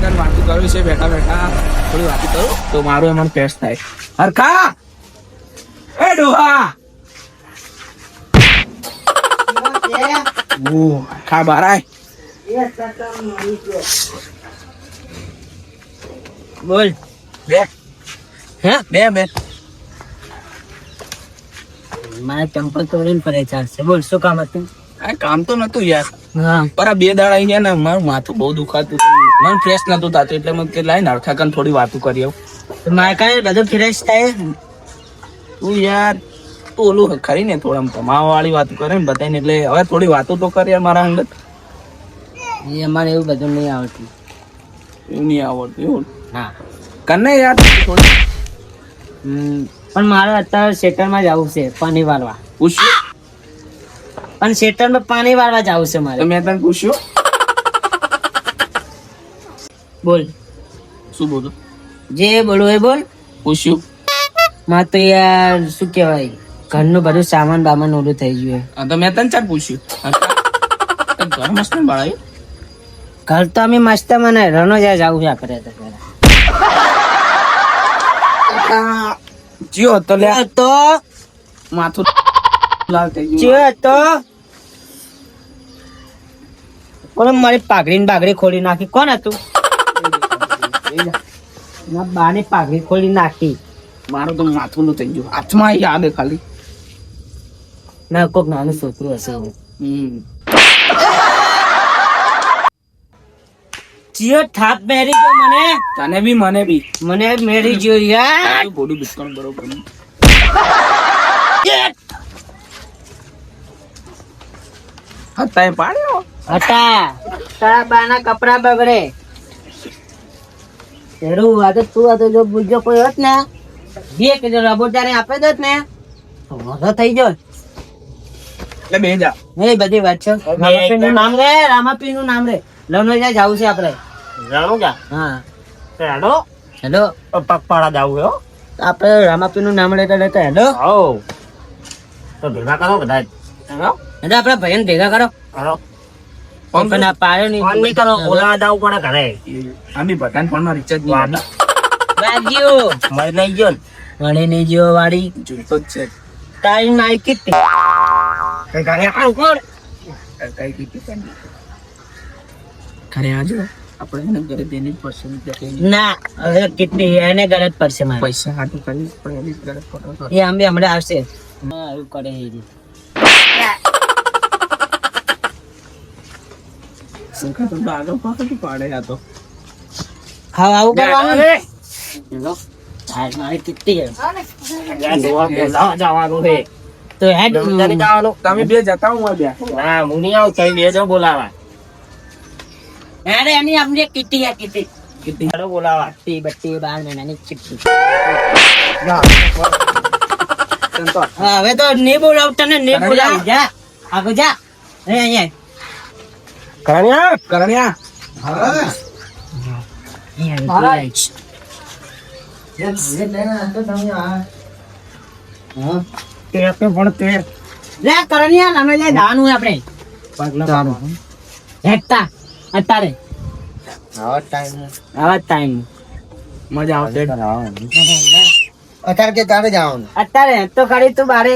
આગળ વાતું કરું છે બેઠા બેઠા થોડી વાતું કરું તો મારું એમાં ફ્રેશ થાય. હરખા એ ડોહા ખા બારાય બોલ બે હે બે બે મારે ચંપલ તોડીને પડે ચાલશે. બોલ શું કામ હતું? આ કામ તો નતું યાર હા પર આ 2 દાડા આવી ગયા ને મારું માથું બહુ દુખાતું હતું. મને ફ્રેશ નતું થતું એટલે મેં કે લાઈને હરખા કરીને થોડી વાતું કરી આવું. તો મારે કાંઈ બધું ફ્રેશ થાય. તું યાર તું ઓલું ખરી ને થોડા તમાવા વાળી વાત કરે ને બતાવીને એટલે હવે થોડી વાતો તો કર યાર મારા અંગત. એ અમારે એવું બધું નહીં આવડતું. એવું નહીં આવડતું એવું હા કને યાર થોડી પણ મારે અત્યારે શેટરમાં જવું છે પાણી વાળવા. પૂછ્યું પણ શેટરમાં પાણી વાળવા જવું છે મારે. તો મેં તને પૂછ્યું બોલ શું બોલું જે બોલવું એ બોલ. પૂછ્યું માં તો યાર શું કહેવાય ઘરનું બધું સામાન બામાન ઓલું થઈ ગયું. હા તો મેં તને ચાર પૂછ્યું ઘર મસ્ત ને બાળાયું ઘર તો અમે મસ્ત મને રણોજા જવું છે આપણે તો પહેલા. જીઓ તો લે તો માથું લાલ થઈ ગયું. જે તો કોણ મારી પાઘડી બાગડી ખોલી નાખી? કોણ હતું? ના બાની પાઘડી ખોલી નાખી. મારું તો માથું નું થઈ ગયું. હાથમાં યાદ હે ખાલી. ના કોક નાનું છોકરું હશે. જીઓ થાપ મેરી ગયો મને. તને બી મને બી મને મેરી ગયો યાર. બોડી બિસ્કણ બરોબર હતા પાડ્યો હટા તારા બાના કપડા બગડે. તેરું આ તો તું આ તો જો બીજો કોઈ હોત ને બે કે જો રબોટાને આપી દોત ને તો મોટો થઈ ગયો. એટલે બે જા એ બધી વાત છે. રામાપીર નું નામ રે, રામાપીર નું નામ રે. લવનોજા જાવું છે આપણે. જાણુંગા હા હેડો હેલો પગપાળા જાવું હો. આપણે રામાપીર નું નામ લેતા લેતા હેલો આવો તો ભેગા કરો બધા હેલો હેલો આપણા ભાઈને ભેગા કરો. કરો પણ આ પાડ્યો નહીં. ફોન નહીં કરો ઓલા જાવું પડે ઘરે આમી બટન ફોન માં રિચાર્જ નહીં આવે. વાગ્યો મળી નહીં ગયો ને વળી નહીં જીવો વાળી જોઈતો જ છે તારી નાઈ કેટલી કઈ ઘરે આવું કોણ કઈ કીધું ખરે આજો આપણે એને ઘરે દેની પસંદ ના હવે કેટલી એને ગરજ પડશે મારે. પૈસા હાટું કરી પણ એની ઘરે ફોટો એ આંબે હમણાં આવશે. હા એવું કરે એ રી. સંખા તો આગળ પાછળ પાડે આ તો હા આવું કરવાનું ને. હેલો હા મારી કેટલી હે. બોલાવા જવાનું છે તો હેડ જવાનું તમે બે જતા હું બે ના હું નહીં આવું કઈ લેજો બોલાવા હેડ એની અમને કેટલી હે કેટલી હેડો બોલાવા. બટ્ટી બટ્ટી 12 મહિનાની ચીપટી. હા હવે તો નહીં બોલાવ તને નહીં બોલાવ. જા આગળ જા. અહીંયા કરણ્યા કરણ્યા મજા આવશે અત્યારે તો ખાલી તું બારે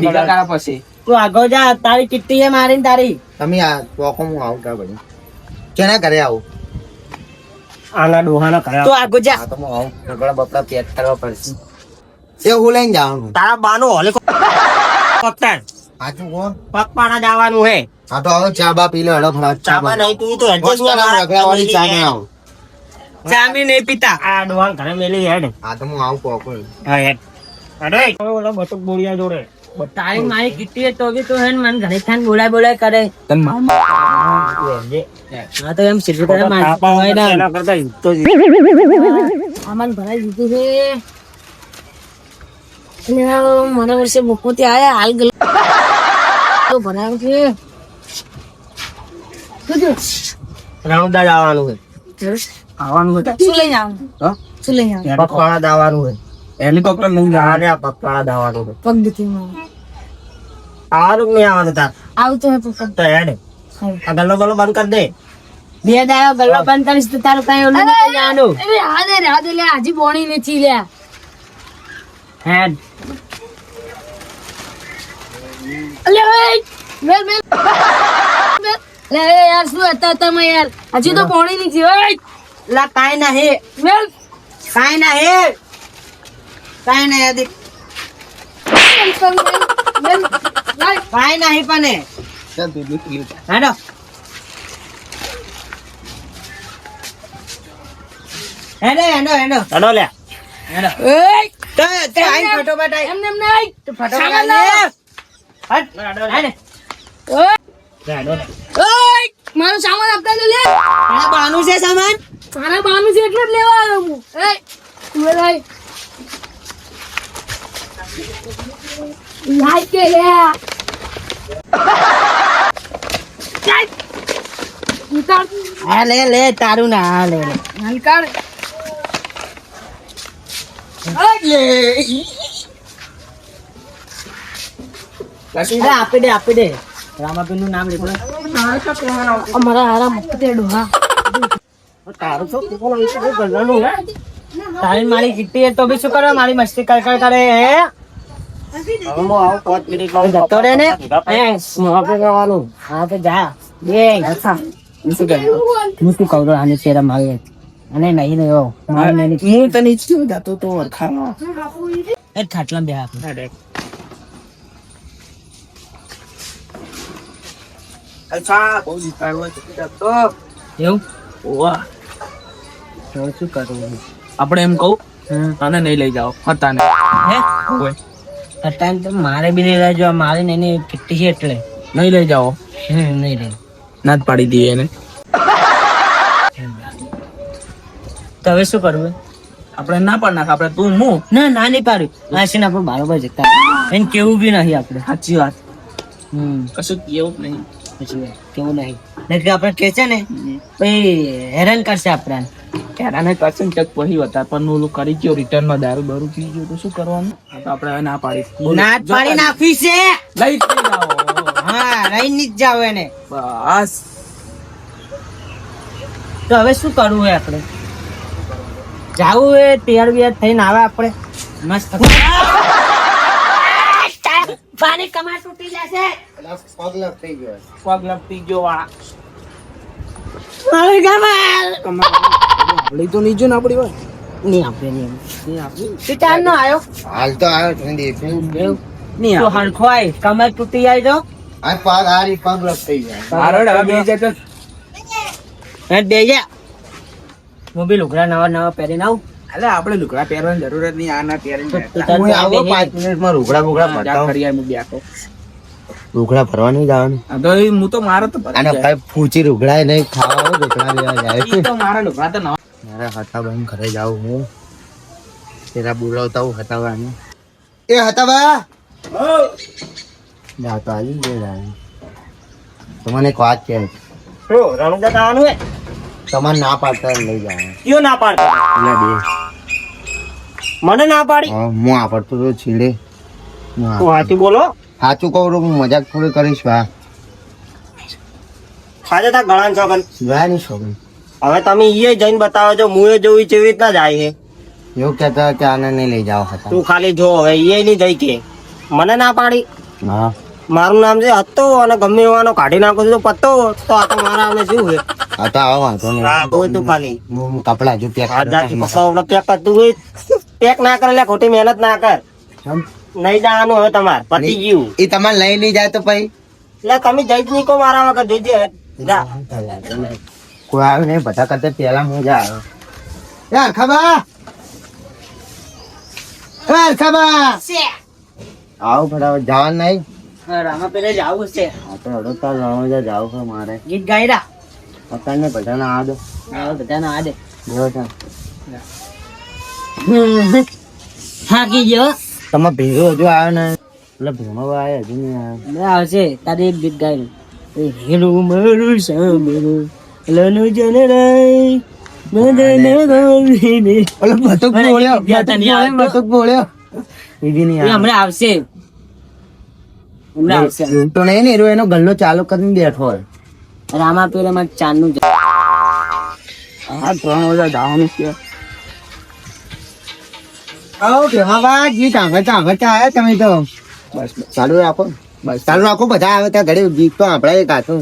ભેગા કરા પછી તું આગળ જા. તારી ચિઠ્ઠી એ મારી તારી આના ડોહાના ઘરે તું આગળ જા. તારા બાનો હોલે કપ્તાન પગપાળા જવાનું હે. ચાબા નહીં તું તો ચામી નહીં પીતા. આ ડોહાન ઘરે મેલી હેડ હા હેડ અરે ઓલા બટુક બોળિયા જોડે તારી મારી કીટી તો બી તું હે ને મને ઘરે ખાન બોલાય બોલાય કરે. તન માર હા તો એમ સીધું કરે તાપા હોય ને એના કરતા તો આમાં ભરાઈ દીધું છે. અને આ મને વર્ષે મુકુતી આયા હાલ ગલો ભરાયું છે. રણુદા જવાનું છે આવવાનું હતું શું લઈ આવું? હા શું લઈ આવું? પગપાળા જવાનું છે. હેલિકોપ્ટર લઈને આને આ પગપાળા જવાનું છે. પગ દુખી આવવાનું કે નહીં આવવાનું તાર આવું તો હે પપ્પા. તો હેડ આ ગલ્લો ગલ્લો બંધ કરી દે બે દાયો ગલ્લો બંધ કરીશ તો તારું કઈ ઓલું નથી જવાનું. રાધે લે હજી બોણી નથી લે હેડ અલે ઓય મેલ મેલ લે યાર શું હતા તમે યાર હજી તો બોણી નથી ઓય લા કાઈ નહીં મેલ કાઈ નહીં કાઈ નહીં અધિક મેલ લાય કાઈ નહીં પણ ચાલ તું નીકળી જા. હેડો હેડો હેડો હેડો હેડો લે હેડો ઓય તો તે આઈ ફટોફટ આઈ એમ નહીં તું ફટોફટ આઈ લે હટ હેડે ઓય હેડો લે ઓય મારું સામાન આપતા દે લે આ બાનું છે સામાન તારા બાનું છે એટલે જ લેવા આવ્યો હું એ તું લાય લાય કે લે નિકાળ હા લે લે તારું ના હા લે લે નિકાળ લે આપી દે રામાપીર નું નામ લીધું અમારા હારા મુક્તે ડોહા તારું શું કોણ છે ગલ્લાનું હે તારી મારી કિટ્ટી એ તો બી શું કરે મારી મસ્તી કર કરે હે હવે હું આવું 5 મિનિટ માં જતો રે ને એ મોહબે જવાનું હા તો જા બે અચ્છા હું શું કહ્યું? હું શું કહું આને ચેરા માગે અને નહીં રહ્યો મારે નહીં હું તને ઈચ્છ્યું જાતો તો વરખામાં. એ ખાટલા બે આપે અચ્છા બહુ જીતાડો હોય તો જાતો. એવું ઓવા તો શું કરવું આપણે એમ કહું તને નહીં લઈ જાઓ હતા ને હે કોઈ ટાઈમ તો મારે બી લઈ જો મારે ને એની કિટ્ટી છે એટલે નહીં લઈ જાઓ નહીં રે ના જ પાડી દઈએ એને. તો હવે શું કરવું આપણે ના પાડ નાખ. આપણે તું હું ના ના નહીં પાડ્યું આશીને આપણે બરોબર જતા એને કેવું બી નહીં આપણે સાચી વાત હમ કશું કેવું જ નહીં. પછી કેવું નહીં નહીં કે આપણે કે છે ને પછી હેરાન કરશે આપણને ક્યારાને કરશે ને ચક પછી હતા પણ ઓલું કરી ગયો રિટર્નમાં દારૂ બારૂ પી ગયો તો શું કરવાનું? આ તો આપણે હવે ના પાડી. ના જ પાડી નાખવી છે લઈ જ નહીં જાઓ. હા રહી જ જાવ એને બસ તો હવે શું કરવું હોય આપણે જાવું હોય તૈયાર બિયાર થઈને આવે આપણે મસ્ત પાણી કમા તૂટી જશે પગ લપટી ગયો વાળા. મારી કમર લઈ તો નહીં જો ને આપડી વાત નહીં આપણે નહીં તું ચાર નો આવ્યો હાલ તો આવ્યો તમે દેખ્યું એવું નહીં તો હરખો આય કમર તૂટી જાય તો આ પગ હારી પગ રફ થઈ જાય હારો હવે બે જાય તો હે બે જા હું બી લુગડા નવા પહેરીને આવું અલે આપણે લુગડા પહેરવાની જરૂર જ નહીં. આ ના પહેરીને તો બેઠા. તાર હું આવો બે 5 મિનિટમાં રૂગડા બુગડા જા ભરતા ખરી આય હું બેઠો. રૂગડા ભરવા નહીં જવાનું આ તો હું તો મારો તો ભરાઈ અને જાય. ભાઈ પૂછી રૂગડા નહીં ખાવા હોય રૂગડા લેવા જાય ઈ તો મારા લુગડા તો નવા. મારે હતા ભાઈ ઘરે જાઉં હું તેરા બોલાવતા હું હતા ભાઈ એ હતા બા જાવ તો આવી ગયો તમને એક વાત કહે શું રણુજા જવાનું હે તમારે ના પાડતા લઈ જવાનું કયો ના પાડતો એટલે બે મને ના પાડી હું આ પડતો તો છીડે તું હાથી બોલો સાચું કહું છું, હું મજાક થોડી કરીશ વા ખાજે તા ગળાન ચોકન ગયા નહીં છોકરી હવે તમે ઈએ જઈને બતાવો છો હું એ જોઈ કેવી રીતના જાય છે એવું કહેતા કે આને નહીં લઈ જાઓ હતા તું ખાલી જો હવે ઈએ નહીં જઈ કે મને ના પાડી હા મારું નામ છે હતો અને ગમે એવાનો કાઢી નાખો છો તો પત્તો તો આ તો મારા આને શું છે હતા આવો વાંધો નહીં હા કોઈ તું ખાલી હું કપડા જો પેક પપ્પા પેક કરતું હોય પેક ના કરે એટલે ખોટી મહેનત ના કર નહીં જવાનું હવે તમારે પતી ગયું એ તમારે લઈ નહીં જાય તો પછી એટલે તમે જઈ જ નહીં કહો મારા વગર જોઈજે જા કોઈ આવ્યું નહીં બધા કરતા પેલા હું જ આવ્યો યાર ખબર આવું ફટાફટ જવાનું નહીં રામા પેલે જવું છે હા તો હડો તાર રણોજા જાવ છે મારે ગીત ગાયરા અત્યારને બધાને આ દો બધાને આ દે જો છે. થાકી ગયો તમે ભેગો હજુ આવ્યો ને એટલે ભીમો ભાઈ હજુ નહીં આવ્યો બે આવશે તારે એક ગીત ગાયું હેલો મારું સાંભળો લનુ જનરાય મદન ગોરીને ઓલો બતુક બોલ્યો બતુક બતુક બોલ્યો એ બી નહીં એ આવ્યો હમણાં આવશે હમણાં આવશે એવું તો નહીં ને એનો ગલ્લો ચાલુ કરીને બેઠો હોય રામા પેલા માં ચાંદનું આ 3 વાગે જવાનું છે. આવો ભેમાબા ગીત સાંભળતા આવ્યા તમે તો. બસ ચાલુ રાખો બસ ચાલુ રાખો, બધા આવે ત્યાં ઘડી ગીત તો આપણે ગાતું.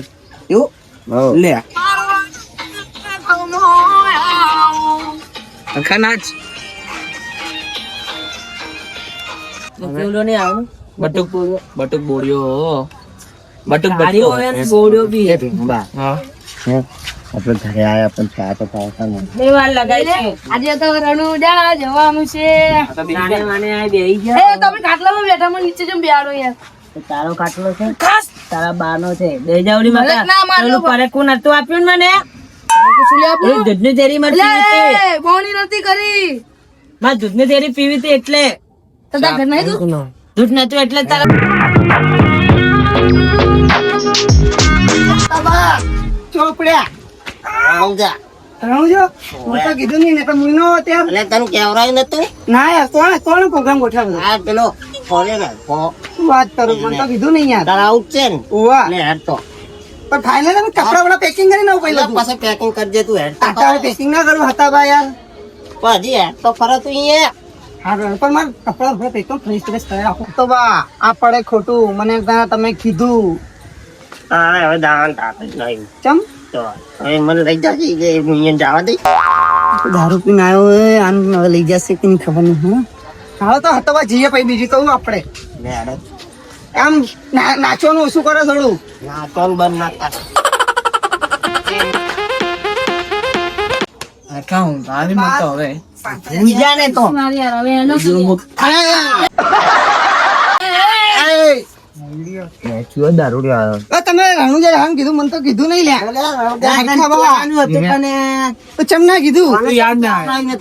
એવું હો. લે આખા નાચ પેલો નહીં આવું બટુક બોળ્યો બટુક ગાડીઓ હોય ને બોર્ડો બી એ ભેમાબા, હા આપણે ઘરે આવ્યા પણ ચા તો પાવતા નહીં. બે વાર લગાઈ છે આજે તો રણુજા જવાનું છે. નાને માને આ બેહી ગયા. એ તમે ખાટલામાં બેઠા મને નીચે જેમ બેહાડો યાર. તારો ખાટલો છે તારા બાનો છે બે જાવડી ભલે ના માં મારલો પેલું પરેકું નતું આપ્યું ને મને શું લે આપણું? એ દૂધની થેલી મળતી હતી. લે, બોણી નથી કરી. મારે દૂધની થેલી પીવી હતી એટલે તો તાર ઘર નહીં તું? દૂધ નતું એટલે તારા ચોપડ્યા સમજા રણુજો, હું તો કીધું નહીં ને તો મુઈનો અત્યારે. એટલે તને કેવરાયું નતું ના યાર, કોણ પ્રોગ્રામ ગોઠવ્યો? આ પેલો ફોરે ને શું વાત કરું, મને તો કીધું નહીં યાર. તારા આઉટ છે ને ઉવા એટલે હેડ તો પણ ફાઇનલ તમે કપડા વડા પેકિંગ કરીને આવું પહેલા તું. પાછું પેકિંગ કરજે તું હેડ તો અત્યારે પેકિંગ ના કરું હતા બા યાર. પણ હજી હેડ તો ખરો તું અહીંયા હા પણ મારે કપડા વડા પેકિંગ ફ્રેશ ફ્રેશ કરી રાખો તો બા. આ પડે ખોટું, મને તમે કીધું. તારે હવે દાન તાત જ નહીં ચમ તો હવે મને લઈ જશે કે હું અહીંયા જવા દઈ દારૂ પીને આવ્યો હે, આને હવે લઈ જશે કે નહીં ખબર નહીં. હા હાલો તો હતા બા જઈએ પછી બીજું તો હું આપણે લે હેડ આમ નાચવાનું ઓછું કરો થોડું. ના કોણ બંધ ના કર હવે બીજા ને તો મારી યાર હવે એનો શું? તમે રણુજા જવાનું કીધું, મને તો કીધું નહીં લ્યા. તો ચમ ના કીધું? યાદ ના એ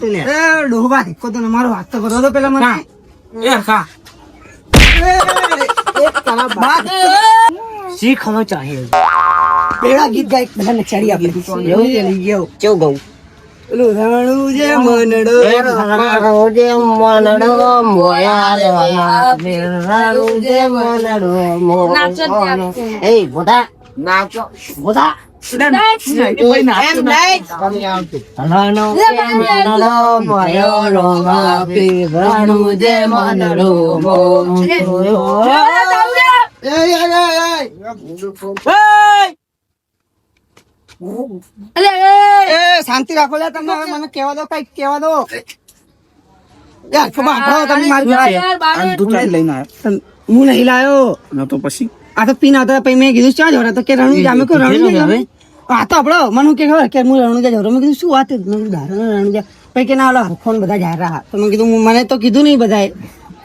ડોહા ધિક્કો તો ને મારો હાથ તો કરો તો પેલા મને. એ ખા શી ખબર ચાહે પેલા ગીત ગાય બધા નચાડી આપે. એવું છે લઈ ગયો. કેવું ગયું પેલું રણુજે મનડો. રોજે મનડો મોયા રોજે મનડો નાચો જ ત્યાં. એ બોધા નાચો બોધા લે, અલે, એ. એ શાંતિ રાખો લે તમે, હવે મને કહેવા દો, કઈક કહેવા દો. યાર ખબર આપડો તમે મારી જોડે. યાર, બારે તું ચાલ લઈને આવ્યો હું નહીં લાયો. ન તો પછી આ તો પીન આવતા પછી મેં કીધું ચા જોડે તો કે રણુજા. અમે કોઈ રણુજા હવે આ તો આપડો મને કે ખબર કે હું રણુજા જોડે. મેં કીધું શું વાત છે? મેં કીધું ધારા રણુજા. પછી કે ના ઓલા હરખોન બધા જા રહ્યા. તો મેં કીધું મને તો કીધું નહીં બધાએ.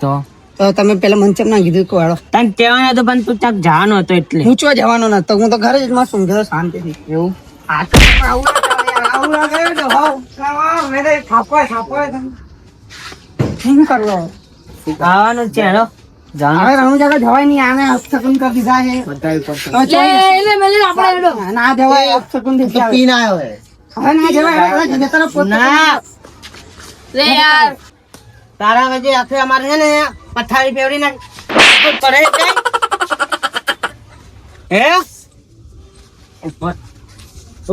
તો તો તમે પેલા મંચમ ના કીધું કે વાળો તને કહેવાનો હતો પણ તું ચાક જવાનો હતો એટલે હું ચો જવાનો નતો. હું તો ઘરે જ માં સૂંઘ્યો શાંતિથી. એવું આ તો આવું ના ચાલે યાર. આવું ના કર્યું તો હાવ. મેં તો થાપો શું કરવો આવવાનું છે હેડો જવાનું હવે રણુજા તો જવાય નહીં. આને અપશકુન કરી દીધા છે. હવે લે, એને મેલીને આપણે હેડો. ના જવાય, અપશકુન થી પીન આવ્યો હવે ના જવાય. હવે જતા રહો, પોતે ના લે યાર. તારા વજે આખે અમારે છે ને પથારી પેવડી ના પડે છે હે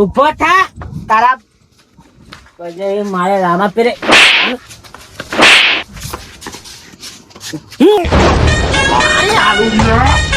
ઉભો થા તારા વજે મારે રામા પેરે આવું